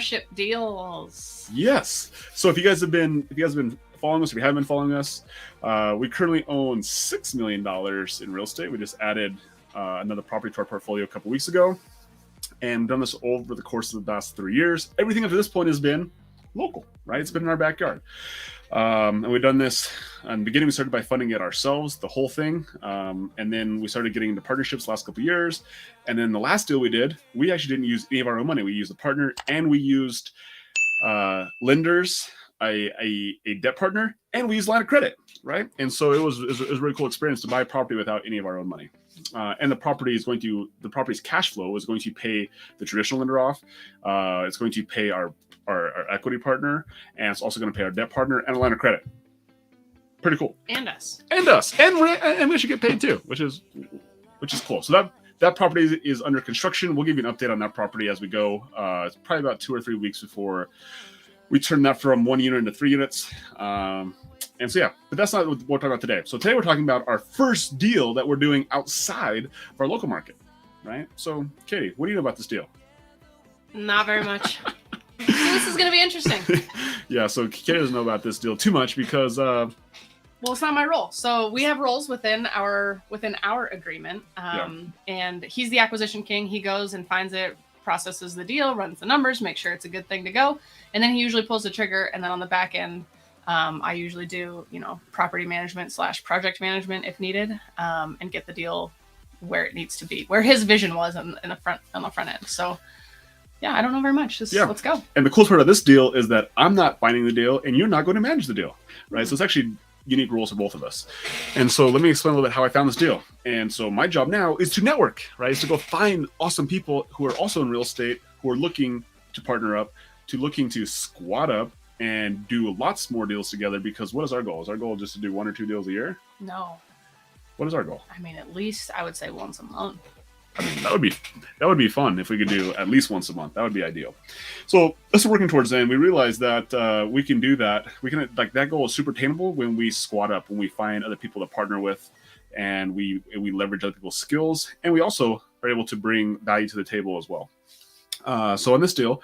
partnership deals. Yes. So if you guys have been following us, if you haven't been following us, we currently own $6 million in real estate. We just added another property to our portfolio a couple weeks ago, and we've done this over the course of the past 3 years. Everything up to this point has been local, right? It's been in our backyard. And we've done this in the beginning. We started by funding it ourselves, the whole thing. And then we started getting into partnerships the last couple of years. And then the last deal we did, we actually didn't use any of our own money. We used a partner, and we used lenders, a debt partner, and we used line of credit, right? And so it was a really cool experience to buy a property without any of our own money. And the property's cash flow is going to pay the traditional lender off. It's going to pay our equity partner, and it's also going to pay our debt partner and a line of credit. Pretty cool. And us. And we should get paid too, which is cool. So that property is under construction. We'll give you an update on that property as we go. It's probably about 2 or 3 weeks before we turn that from 1 unit into 3 units. And so, yeah, but that's not what we're talking about today. So today we're talking about our first deal that we're doing outside of our local market, right? So, Katie, what do you know about this deal? Not very much. So this is going to be interesting. Yeah, so Katie doesn't know about this deal too much because... well, it's not my role. So we have roles within our agreement. And he's the acquisition king. He goes and finds it, processes the deal, runs the numbers, makes sure it's a good thing to go. And then he usually pulls the trigger. And then on the back end, I usually do, property management / project management if needed, and get the deal where it needs to be, where his vision was on the front end. So yeah, I don't know very much. Let's go. And the cool part of this deal is that I'm not finding the deal and you're not going to manage the deal, right? Mm-hmm. So it's actually unique roles for both of us. And so let me explain a little bit how I found this deal. And so my job now is to network, right? Is to go find awesome people who are also in real estate, who are looking to partner up, looking to squat up and do lots more deals together. Because what is our goal? Is our goal just to do 1 or 2 deals a year? No. What is our goal? I mean, at least I would say once a month. I mean, that would be fun if we could do at least once a month. That would be ideal. So as we're working towards then, we realized that we can do that. We can, like, that goal is super attainable when we squat up, when we find other people to partner with, and we leverage other people's skills, and we also are able to bring value to the table as well. So on this deal,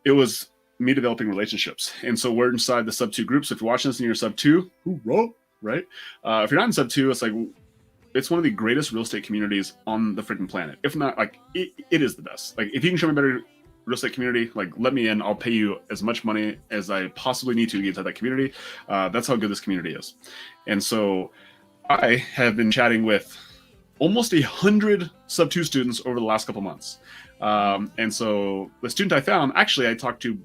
it was me developing relationships, and so we're inside the sub 2 group. So if you're watching this and you're sub 2, hoorah, right? If you're not in sub 2, it's like, it's one of the greatest real estate communities on the freaking planet. If not, like, it is the best. Like, if you can show me a better real estate community, like, let me in. I'll pay you as much money as I possibly need to get into that community. That's how good this community is. And so I have been chatting with almost 100 sub 2 students over the last couple months. And so the student I found, actually, I talked to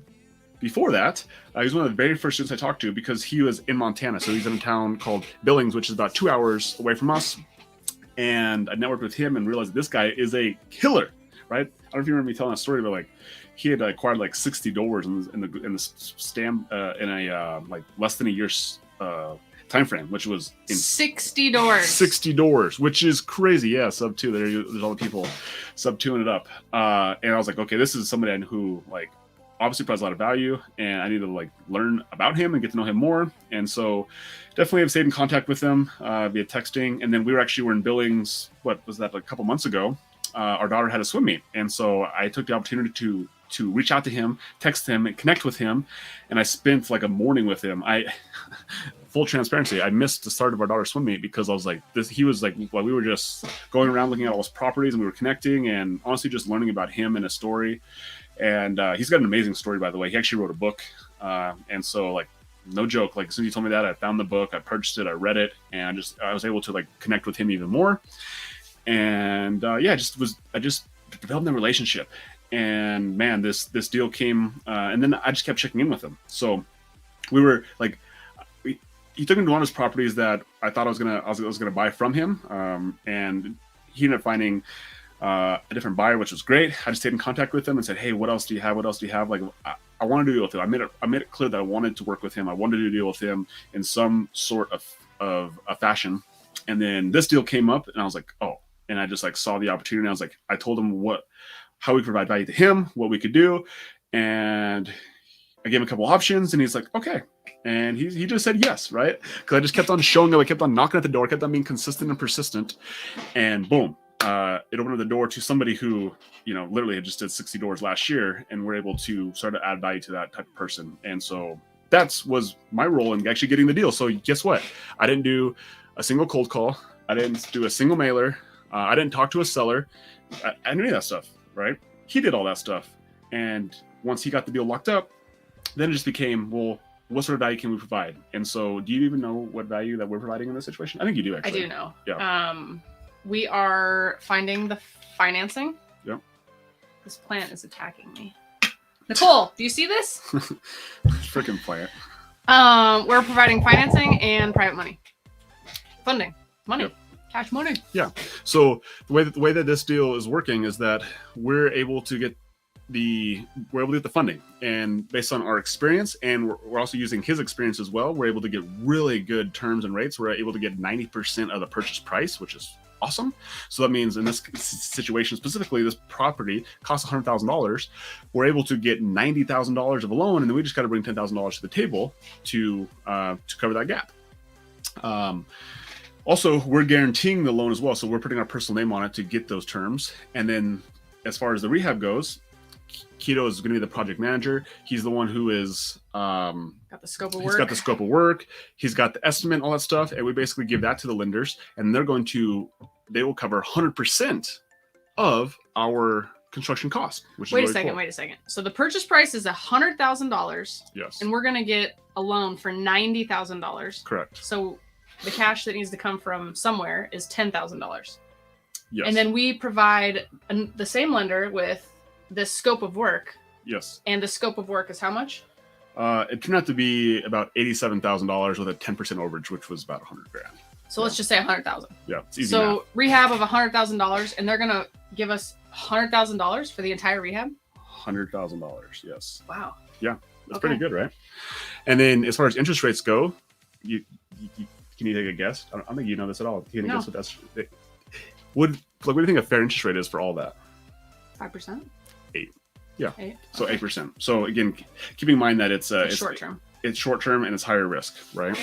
before that. He was one of the very first students I talked to because he was in Montana. So he's in a town called Billings, which is about 2 hours away from us. And I networked with him and realized this guy is a killer, right? I don't know if you remember me telling a story, but like, he had acquired like 60 doors in the stamp in a like less than a year's time frame, which was 60 doors. 60 doors, which is crazy. Yeah, sub 2. There's all the people sub 2ing it up. And I was like, okay, this is somebody who, like, obviously provides a lot of value, and I need to, like, learn about him and get to know him more. And so definitely have stayed in contact with him via texting. And then we were in Billings, what was that, like a couple months ago. Our daughter had a swim meet, and so I took the opportunity to reach out to him, text him, and connect with him. And I spent like a morning with him. Full transparency, I missed the start of our daughter's swim meet because I was like, he was like, well, we were just going around looking at all his properties, and we were connecting and honestly just learning about him and his story. And he's got an amazing story, by the way. He actually wrote a book. And so, like, no joke, like, as soon as you told me that, I found the book, I purchased it, I read it, and I was able to, like, connect with him even more. And I just developed a relationship. And man, this deal came, and then I just kept checking in with him. So we were like, he took me to one of his properties that I thought I was gonna buy from him, and he ended up finding a different buyer, which was great. I just stayed in contact with him and said, hey, what else do you have? Like, I want to do a deal with him. I made it clear that I wanted to work with him. I wanted to do a deal with him in some sort of a fashion. And then this deal came up, and I was like, oh, and I just, like, saw the opportunity. I was like, I told him how we could provide value to him, what we could do. And I gave him a couple options, and he's like, okay. And he just said yes, right? Because I just kept on showing up. I kept on knocking at the door, kept on being consistent and persistent. And boom, it opened up the door to somebody who, literally had just did 60 doors last year, and we're able to start to add value to that type of person. And so that was my role in actually getting the deal. So guess what? I didn't do a single cold call. I didn't do a single mailer. I didn't talk to a seller. I didn't do any of that stuff, right? He did all that stuff. And once he got the deal locked up, then it just became, well, what sort of value can we provide? And so do you even know what value that we're providing in this situation? I think you do, actually. I do know. Yeah. We are finding the financing. Yep. This plant is attacking me. Nicole, do you see this? Freaking plant. We're providing financing and private money. Funding. Money. Yep. Cash money. Yeah. So the way that this deal is working is that we're able to get the funding, and based on our experience, and we're also using his experience as well, we're able to get really good terms and rates. We're able to get 90% of the purchase price, which is awesome. So that means in this situation specifically, this property costs $100,000. We're able to get $90,000 of a loan, and then we just got to bring $10,000 to the table to cover that gap. Also, we're guaranteeing the loan as well, so we're putting our personal name on it to get those terms. And then as far as the rehab goes, Keto is going to be the project manager. He's the one who is got the scope of work. He's got the scope of work. He's got the estimate, all that stuff, and we basically give that to the lenders, and they will cover 100% of our construction cost. Wait a second. So the purchase price is $100,000. Yes. And we're going to get a loan for $90,000. Correct. So the cash that needs to come from somewhere is $10,000. Yes. And then we provide the same lender with this scope of work. Yes. And the scope of work is how much? It turned out to be about $87,000 with a 10% overage, which was about $100,000. So let's just say $100,000. Yeah, it's easy. So math. Rehab of $100,000, and they're gonna give us $100,000 for the entire rehab. $100,000. Yes. Wow. Yeah, that's pretty good, right? And then as far as interest rates go, can you take a guess? I don't think you know this at all. Can you guess what that's? What do you think a fair interest rate is for all that? 5%. 8. Yeah. 8. So 8%. So again, keeping in mind that it's short term. It's short term and it's higher risk, right?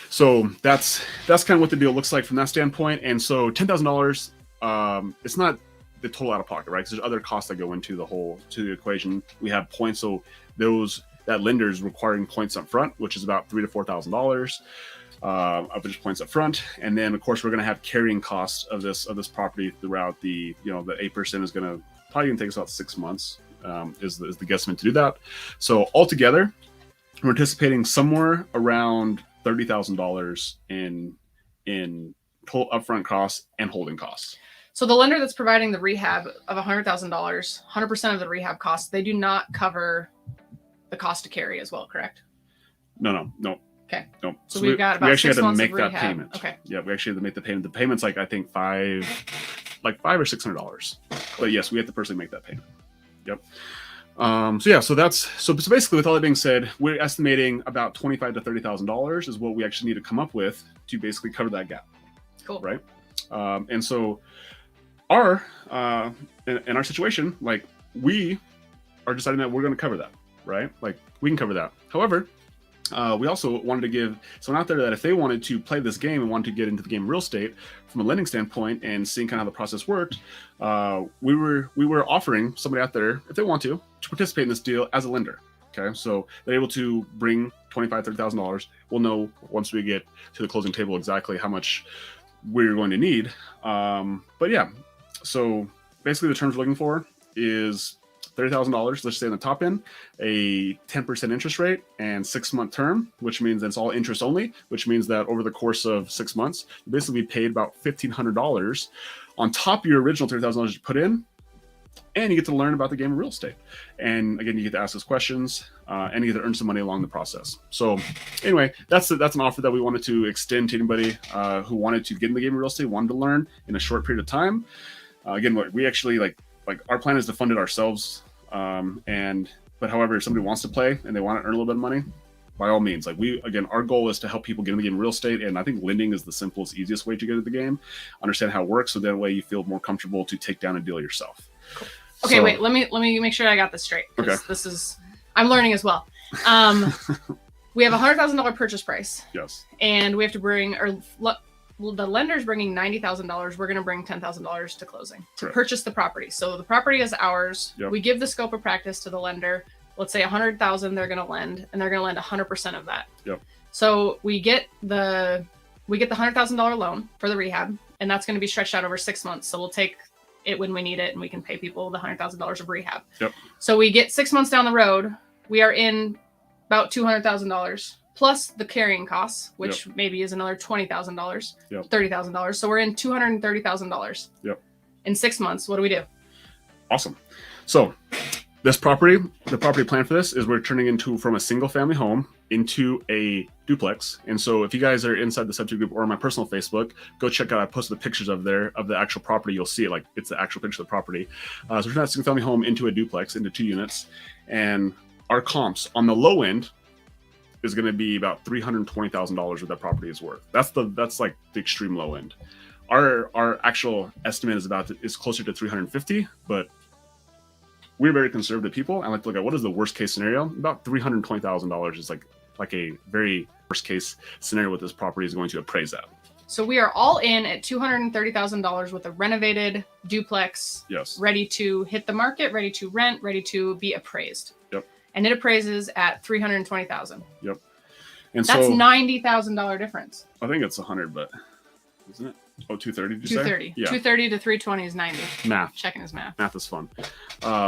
So that's kind of what the deal looks like from that standpoint. And so $10,000, it's not the total out of pocket, right? Because there's other costs that go into the equation. We have points, so that lender is requiring points up front, which is about $3,000 to $4,000 of just points up front. And then of course we're going to have carrying costs of this property throughout the 8% is going to probably take us about 6 months, is the guesstimate to do that. So altogether, we're anticipating somewhere around $30,000 in total upfront costs and holding costs. So the lender that's providing the rehab of $100,000, 100% of the rehab costs, they do not cover the cost to carry as well, correct? No. Okay. No. So we've got about 6 months of rehab. We actually had to make that payment. Okay. Yeah, we actually had to make the payment. The payment's I think $500 or $600. But yes, we have to personally make that payment. Yep. So basically, with all that being said, we're estimating about $25,000 to $30,000 is what we actually need to come up with to basically cover that gap. Cool. Right. And so in our situation, we are deciding that we're going to cover that, right? We can cover that. However, we also wanted to give someone out there that if they wanted to play this game and wanted to get into the game of real estate from a lending standpoint and seeing kind of how the process worked, we were offering somebody out there, if they want to participate in this deal as a lender. Okay, so they're able to bring $25,000, $30,000. We'll know once we get to the closing table exactly how much we're going to need. But yeah, so basically the terms we're looking for is $30,000, let's say on the top end, a 10% interest rate and 6-month term, which means that it's all interest only, which means that over the course of 6 months, you basically paid about $1,500 on top of your original $30,000 you put in, and you get to learn about the game of real estate. And again, you get to ask us questions, and you get to earn some money along the process. So anyway, that's an offer that we wanted to extend to anybody who wanted to get in the game of real estate, wanted to learn in a short period of time. Again, we actually like our plan is to fund it ourselves. But however, if somebody wants to play and they want to earn a little bit of money, by all means, our goal is to help people get in the game of real estate. And I think lending is the simplest, easiest way to get into the game, understand how it works. So that way you feel more comfortable to take down a deal yourself. Cool. Okay. Wait, let me make sure I got this straight. Okay. I'm learning as well. We have $100,000 purchase price. Yes. And we have to bring, the lender's bringing $90,000. We're going to bring $10,000 to closing to Correct. purchase the property. So the property is ours. Yep. We give the scope of practice to the lender. Let's say $100,000 they're going to lend, and they're going to lend 100% of that. Yep. So we get the $100,000 loan for the rehab, and that's going to be stretched out over 6 months. So we'll take it when we need it, and we can pay people the $100,000 of rehab. Yep. So we get 6 months down the road, we are in about $200,000 plus the carrying costs, which maybe is another $20,000, $30,000. So we're in $230,000. Yep. In 6 months. What do we do? Awesome. So this property, the property plan for this is we're turning into from a single family home into a duplex. And so if you guys are inside the subject group or on my personal Facebook, go check out, I posted the pictures of the actual property. You'll see it like it's the actual picture of the property. So we're turning that single family home into a duplex, into 2 units. And our comps on the low end is going to be about $320,000 what that property is worth. That's like the extreme low end. Our actual estimate is closer to 350, but we're very conservative people. I like to look at what is the worst case scenario. About $320,000 is like a very worst case scenario what this property is going to appraise at. So we are all in at $230,000 with a renovated duplex. Yes. Ready to hit the market, ready to rent, ready to be appraised. Yep. And it appraises at $320,000. Yep. And that's so $90,000 difference. I think it's 100, but isn't it? Oh, 230, did you 230. say? Yeah. 230 to 320 is 90. Math. Checking his math. Math is fun.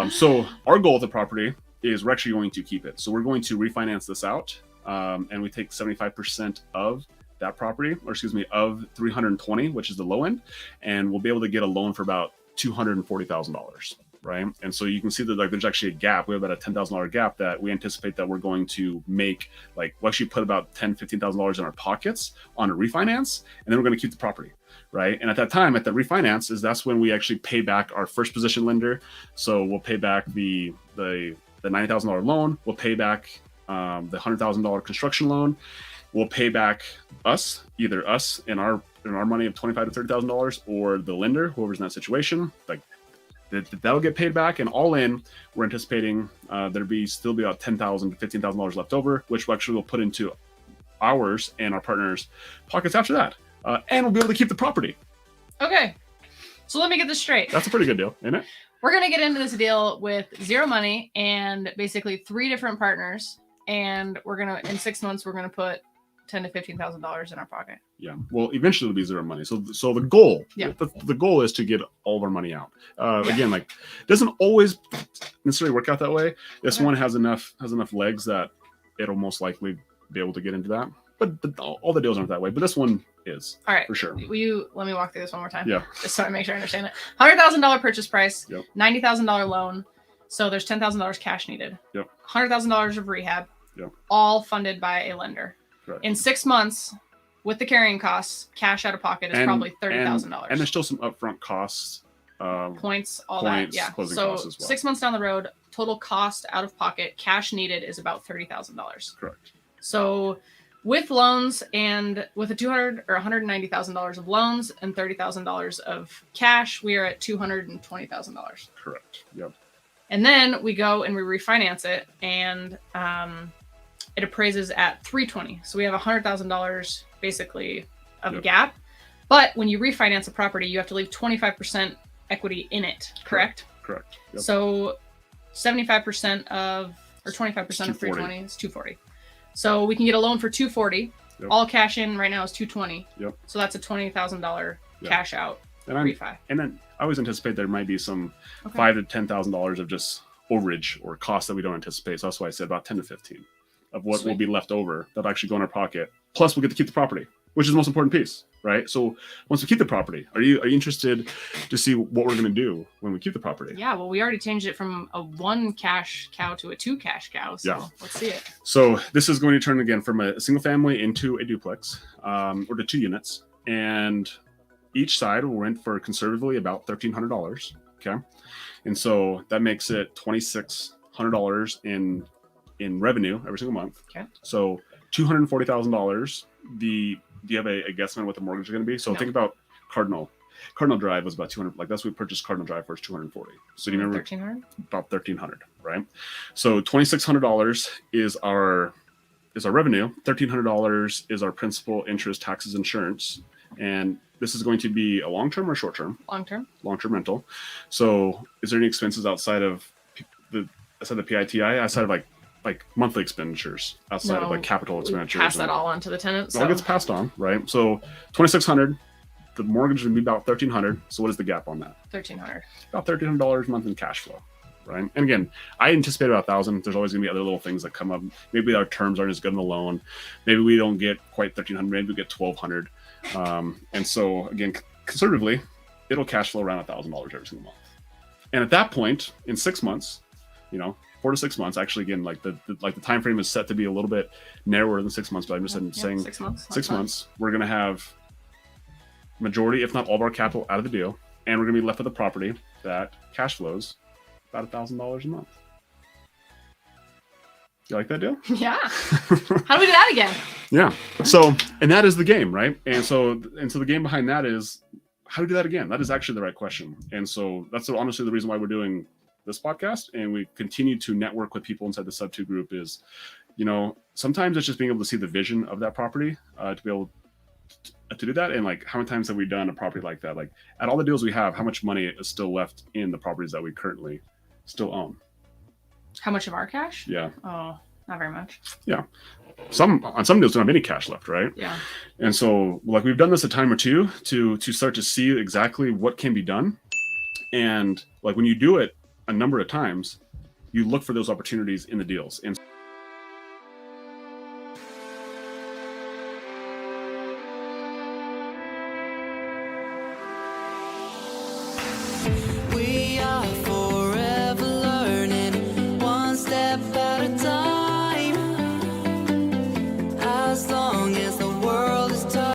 So our goal with the property is we're actually going to keep it. So we're going to refinance this out, and we take 75% of that property, or excuse me, of 320, which is the low end, and we'll be able to get a loan for about $240,000. Right. And so you can see that like there's actually a gap. We have about a $10,000 gap that we anticipate that we're going to make, like we'll actually put about $10,000-$15,000 in our pockets on a refinance, and then we're going to keep the property. Right. And at that time, at the refinance that's when we actually pay back our first position lender. So we'll pay back the $90,000 loan. We'll pay back the $100,000 construction loan. We'll pay back either us in our money of $25,000 to $30,000, or the lender, whoever's in that situation. Like that'll get paid back, and all in, we're anticipating there'll still be about $10,000 to $15,000 left over, which we'll actually put into ours and our partners' pockets after that, and we'll be able to keep the property. Okay, so let me get this straight. That's a pretty good deal, isn't it? We're gonna get into this deal with zero money and basically 3 different partners, and in 6 months we're gonna put $10,000 to $15,000 in our pocket. Yeah. Well, eventually it'll be zero money. So the goal, the goal is to get all of our money out. Again, like it doesn't always necessarily work out that way. This one has enough legs that it'll most likely be able to get into that. But all the deals aren't that way. But this one is. All right. For sure. Will you let me walk through this one more time? Yeah. Just so I make sure I understand it. $100,000 purchase price. Yep. $90,000 loan. So there's $10,000 cash needed. Yep. $100,000 of rehab. Yep. All funded by a lender. Correct. In 6 months, with the carrying costs, cash out of pocket is probably $30,000. And there's still some upfront costs. Points, that. Yeah. Closing so costs as well. 6 months down the road, total cost out of pocket, cash needed is about $30,000. Correct. So with loans and with $200,000 or $190,000 of loans and $30,000 of cash, we are at $220,000. Correct. Yep. And then we go and we refinance it, and it appraises at $320,000. So we have $100,000 basically of a gap. But when you refinance a property, you have to leave 25% equity in it, correct? Correct. Yep. So 75% of, or 25% of $320,000 is $240,000. So we can get a loan for $240,000. Yep. All cash in right now is $220,000. Yep. So that's a $20,000 cash out. And then I always anticipate there might be some $5,000 to $10,000 of just overage or costs that we don't anticipate. So that's why I said about 10 to 15 of what will be left over that'll actually go in our pocket. Plus, we'll get to keep the property, which is the most important piece, right? So once we keep the property, are you interested to see what we're going to do when we keep the property? Yeah, well, we already changed it from a 1 cash cow to a 2 cash cow. So let's see it. So this is going to turn again from a single family into a duplex, or to 2 units, and each side will rent for conservatively about $1,300. Okay, and so that makes it $2,600 in revenue every single month. Okay. So $240,000. Do you have a guesstimate what the mortgage is going to be? So think about Cardinal Drive was about 200. Like that's what we purchased Cardinal Drive for, is 240. So do you remember? 1,300. About 1,300, right? So $2,600 is our revenue. $1,300 is our principal, interest, taxes, insurance, And this is going to be a long-term or short-term? Long-term. Long-term rental. So is there any expenses outside of the PITI, outside of like monthly expenditures, outside of like capital expenditures? Pass that all on to the tenant. It all gets passed on, right? So $2,600. The mortgage would be about $1,300. So what is the gap on that? $1,300. About $1,300 a month in cash flow, right? And again, I anticipate about $1,000. There's always gonna be other little things that come up. Maybe our terms aren't as good in the loan. Maybe we don't get quite $1,300. Maybe we get $1,200. And so again, conservatively, it'll cash flow around $1,000 every single month. And at that point, in 6 months, 4 to 6 months. Actually, again, like the time frame is set to be a little bit narrower than 6 months, but I'm just saying 6 months. 6 months. We're gonna have majority, if not all, of our capital out of the deal, and we're gonna be left with a property that cash flows about $1,000 a month. You like that deal? Yeah. How do we do that again? Yeah. So, and that is the game, right? And so the game behind that is, how do we do that again? That is actually the right question. And so that's honestly the reason why we're doing this podcast, and we continue to network with people inside the Sub2 group. Is, sometimes it's just being able to see the vision of that property, to be able to do that. And like, how many times have we done a property like that? Like, at all the deals we have, how much money is still left in the properties that we currently still own? How much of our cash? Yeah. Oh, not very much. Yeah. Some deals don't have any cash left, right? Yeah. And so, like, we've done this a time or two to start to see exactly what can be done. And like, when you do it a number of times, you look for those opportunities in the deals. And